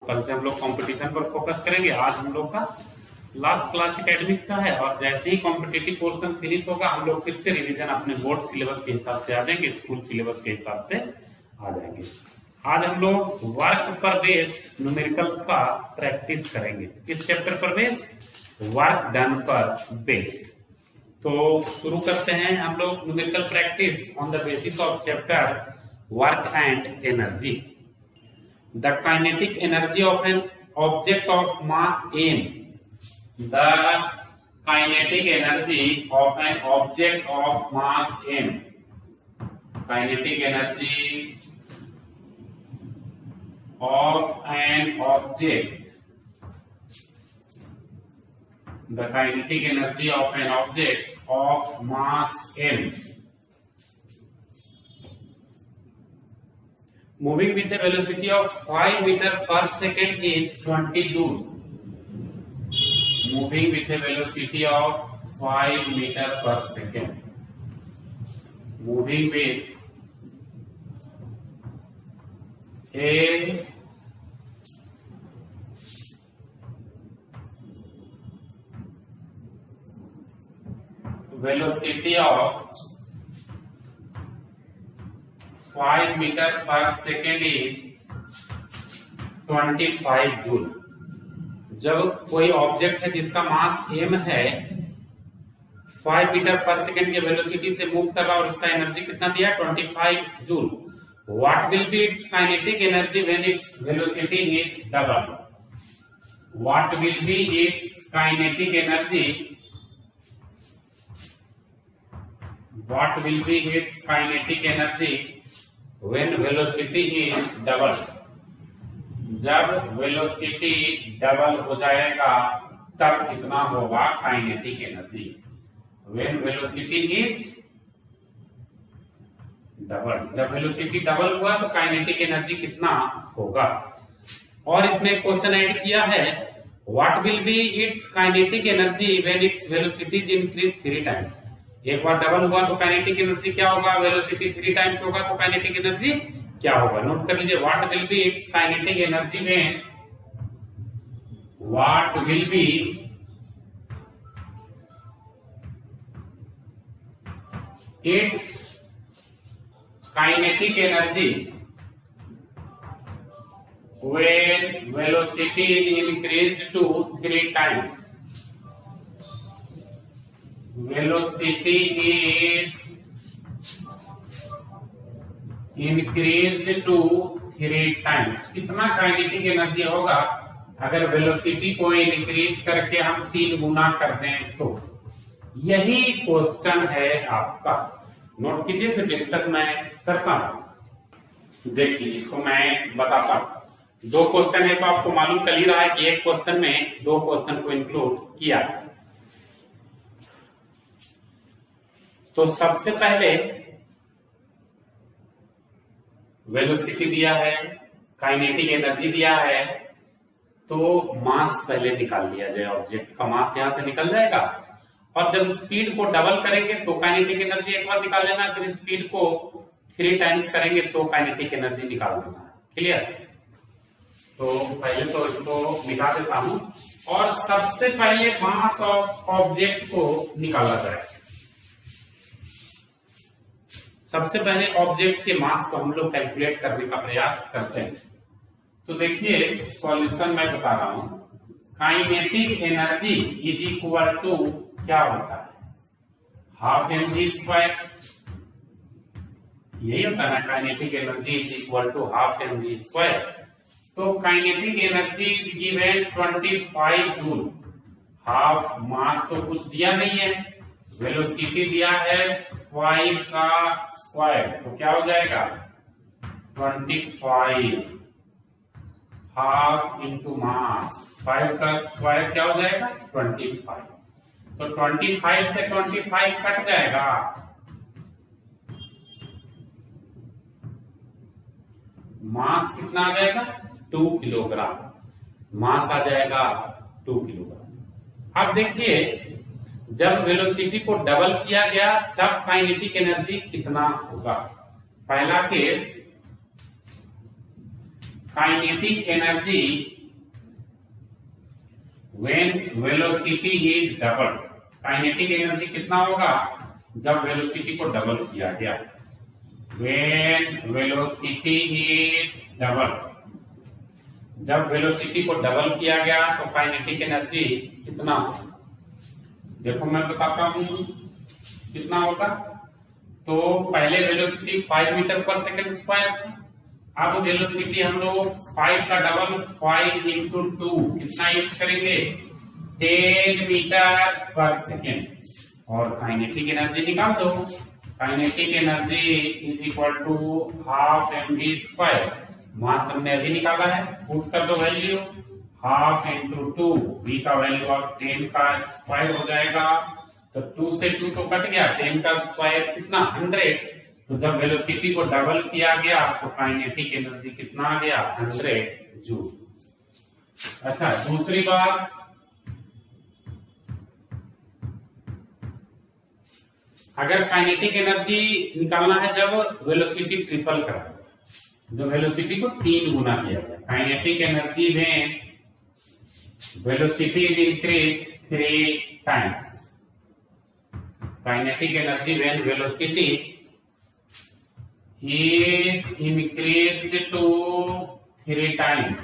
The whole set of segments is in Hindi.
कल से हम लोग कंपटीशन पर फोकस करेंगे। आज हम लोग का लास्ट क्लास एकेडमिक्स का है और जैसे ही कॉम्पिटिटिव पोर्शन फिनिश होगा हम लोग फिर से रिवीजन अपने बोर्ड सिलेबस के हिसाब से आ जाएंगे, स्कूल सिलेबस के हिसाब से आ जाएंगे। आज हम लोग वर्क पर बेस्ड न्यूमेरिकल्स का प्रैक्टिस करेंगे। किस चैप्टर पर बेस्ड? वर्क डन पर बेस्ड। तो शुरू करते हैं हम लोग numerical practice on the basis of chapter work and energy. The kinetic energy of an object of mass m, the kinetic energy of an object of mass m, kinetic energy of an object, the kinetic energy of an object of mass m moving with a velocity of 5 meter per second is 20 joule. Moving with a velocity of 5 meter per second. Moving with a velocity of 5 meter per second is 25 joule. जब कोई ऑब्जेक्ट है जिसका मास m है, 5 मीटर पर सेकेंड के वेलोसिटी से मूव कर रहा है और उसका एनर्जी कितना दिया? 25 joule. What will be its kinetic energy when its velocity is double? What will be its kinetic energy? What will be its kinetic energy when velocity is double? जब वेलोसिटी डबल हो जाएगा तब कितना होगा kinetic energy? When velocity is double, जब वेलोसिटी डबल हुआ तो काइनेटिक एनर्जी कितना होगा? और इसमें क्वेश्चन ऐड किया है, what will be its kinetic energy when its velocity is increase 3 times? एक बार डबल हुआ तो काइनेटिक एनर्जी क्या होगा? वेलोसिटी 3 टाइम्स होगा तो काइनेटिक एनर्जी क्या होगा? नोट कर लीजिए, what will be its kinetic energy when, what will be its kinetic energy when velocity is increased to 3 times? Velocity is increased to 3 times. कितना काइनेटिक एनर्जी होगा अगर वेलोसिटी को इंक्रीज करके हम 3 गुना कर दें तो? यही क्वेश्चन है आपका। नोट कीजिए, फिर डिस्कस मैं करता हूं। देखिए इसको मैं बताता हूं। 2 क्वेश्चन है तो आपको मालूम चल ही रहा है कि एक क्वेश्चन में 2 क्वेश्चन को इंक्लूड किया। तो सबसे पहले वेलोसिटी दिया है, काइनेटिक एनर्जी दिया है, तो मास पहले निकाल लिया जाए। ऑब्जेक्ट का मास यहां से निकल जाएगा और जब स्पीड को डबल करेंगे तो काइनेटिक एनर्जी एक बार निकाल लेना, फिर स्पीड को 3 टाइम्स करेंगे तो काइनेटिक एनर्जी निकाल देना। क्लियर? तो पहले तो इसको निकाल देता हूं और सबसे पहले मास ऑफ ऑब्जेक्ट को निकाला जाए। सबसे पहले ऑब्जेक्ट के मास को हम लोग कैलकुलेट करने का प्रयास करते हैं। तो देखिए सॉल्यूशन मैं बता रहा हूं। Kinetic energy is equal to क्या होता है? Half mv square. यही होता है ना, kinetic energy is equal to half mv square. तो kinetic energy is given 25 joule. Half mass तो कुछ दिया नहीं है, वेलोसिटी दिया है 5 का स्क्वायर, तो क्या हो जाएगा? 25 हाफ इंटू मास, 5 का स्क्वायर क्या हो जाएगा? 25। तो 25 से 25 कट जाएगा, मास कितना आ जाएगा? 2 किलोग्राम। मास आ जाएगा 2 किलोग्राम। अब देखिए जब वेलोसिटी को डबल किया गया तब काइनेटिक एनर्जी कितना होगा? पहला case, kinetic energy when velocity is double, kinetic energy कितना होगा जब वेलोसिटी को डबल किया गया। व्हेन वेलोसिटी इज डबल, जब वेलोसिटी को डबल किया गया तो काइनेटिक एनर्जी कितना होगा। देखो मैं बताता हूं कितना होगा। तो पहले वेलोसिटी 5 मीटर पर सेकंड स्क्वायर था, अब वेलोसिटी हम लोग 5 का डबल 5 इंटू 2 कितना यूज करेंगे 10 मीटर पर सेकेंड, और काइनेटिक एनर्जी निकाल दो। Kinetic energy is equal to half mv square, mass हमने अभी निकाला है, पुट कर दो वैल्यू, हाफ इंटू 2, v का वैल्यू ऑफ 10 का स्क्वायर हो जाएगा, तो 2 से 2 तो कट गया, 10 का स्क्वायर कितना 100। तो जब वेलोसिटी को डबल किया गया तो काइनेटिक एनर्जी कितना आ गया 100 जूल। अच्छा दूसरी बात, अगर काइनेटिक एनर्जी निकालना है जब वेलोसिटी ट्रिपल करा, जो वेलोसिटी को 3 गुना किया गया, काइनेटिक एनर्जी में velocity is increase 3 times, kinetic energy when velocity is increased to 3 times,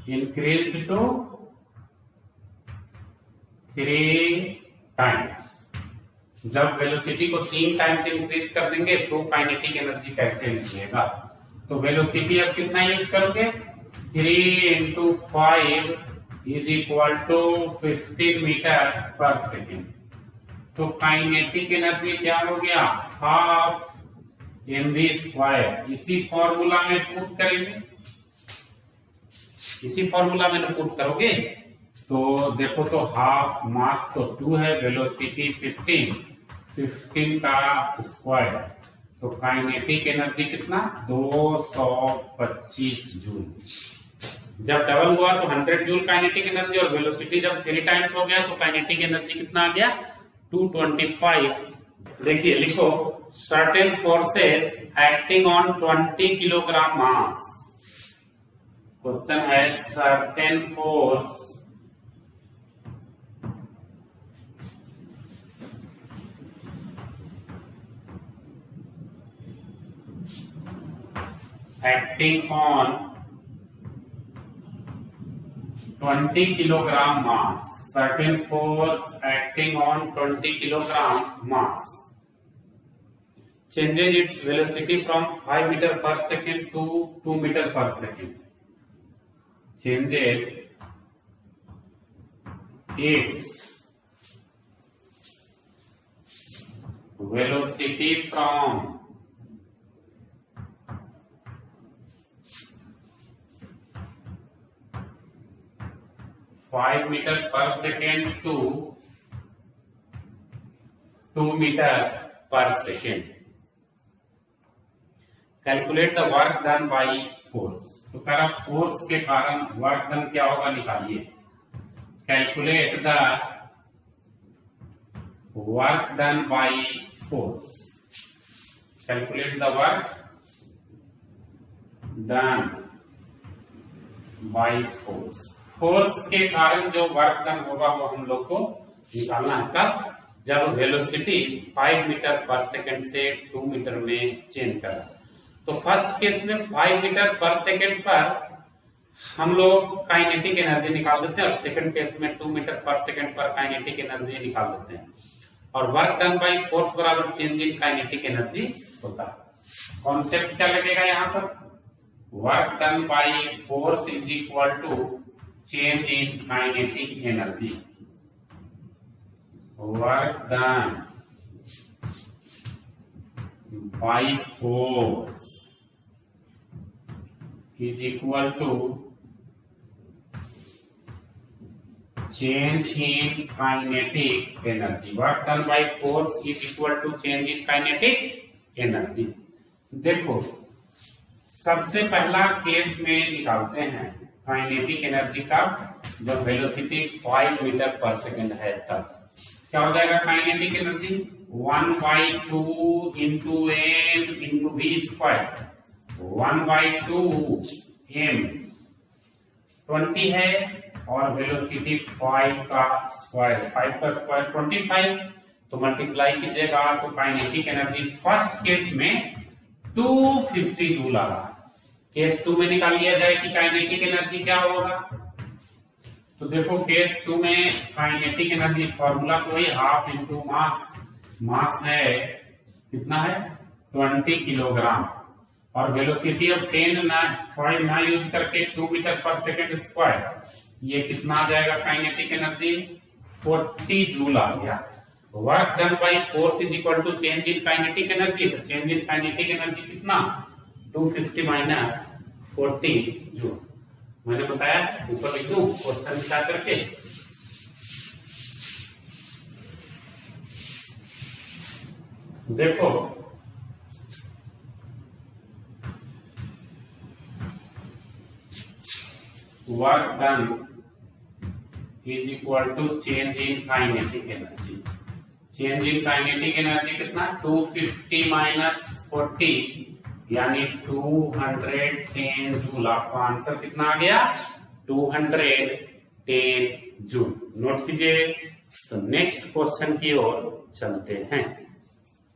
increased to 3 times। जब वेलोसिटी को 3 टाइम्स इंक्रीज कर देंगे तो काइनेटिक एनर्जी कैसे निकलेगा। तो वेलोसिटी अब कितना यूज करोगे 3 into 5 is equal to 15 metre पर सेकेंड। तो काइनेटिक एनर्जी क्या हो गया हाफ mv स्क्वायर। इसी फॉर्मूला में पुट करेंगे, इसी फॉर्मूला में पुट करोगे तो देखो तो हाफ मास तो 2 है, वेलोसिटी 15 का स्क्वायर, तो काइनेटिक एनर्जी कितना 225 जूल। जब डबल हुआ तो 100 जूल काइनेटिक एनर्जी, और वेलोसिटी जब 3 टाइम्स हो गया तो काइनेटिक एनर्जी कितना आ गया 225। देखिए लिखो, certain forces acting on 20 kilogram mass. Question है certain force acting on 20 kilogram mass, certain force acting on 20 kilogram mass changes its velocity from 5 meter per second to 2 meter per second, changes its velocity from 5 meter per second to 2 meter per second। Calculate the work done by force. तो करा फोर्स के कारण वर्क डन क्या होगा निकालिए। Calculate the work done by force, calculate the work done by force. Force के कारण जो वर्क डन होगा वो हम लोग को निकालना है कब, जब वेलोसिटी 5 मीटर पर सेकंड से 2 मीटर में चेंज करा। तो फर्स्ट केस में 5 मीटर पर सेकंड पर हम लोग काइनेटिक एनर्जी निकाल देते हैं, और सेकंड केस में 2 मीटर पर सेकंड पर काइनेटिक एनर्जी निकाल देते हैं, और वर्क डन बाई फोर्स बराबर चेंज इन काइनेटिक एनर्जी होता है। कॉन्सेप्ट क्या लगेगा यहाँ पर, work done by force is equal to change in kinetic energy, work done by force is equal to change in kinetic energy, work done by force is equal to change in kinetic energy। देखो सबसे पहला केस में निकालते हैं काइनेटिक एनर्जी का, जब वेलोसिटी 5 मीटर पर सेकंड है तब क्या हो जाएगा kinetic energy 1/2 into M into V square, 1/2 M 20 है और वेलोसिटी 5 का स्क्वायर 25, तो मल्टीप्लाई कीजिएगा तो काइनेटिक एनर्जी फर्स्ट केस में 250 जूल आ रहा है। केस 2 में निकाल लिया जाए कि काइनेटिक एनर्जी क्या होगा। तो देखो केस 2 में काइनेटिक एनर्जी फॉर्मूला तो वही हाफ इंटू मास, मास है कितना है 20 किलोग्राम, और वेलोसिटी ऑफ 5 ना यूज करके 2 मीटर पर सेकेंड स्क्वायर, ये कितना आ जाएगा काइनेटिक एनर्जी 40 जूल आ गया। Work done by force is equal to change in kinetic energy, तो चेंज इन काइनेटिक एनर्जी कितना 250 माइनस 40 जूल। मैंने बताया ऊपर लिख दूं क्वेश्चन लिखा करके। देखो work done is equal to change in kinetic energy. Change in kinetic energy कितना 250 माइनस 40 यानी 210 जूल। आपका आंसर कितना आ गया 210 जूल। नोट कीजिए। तो नेक्स्ट क्वेश्चन की ओर चलते हैं।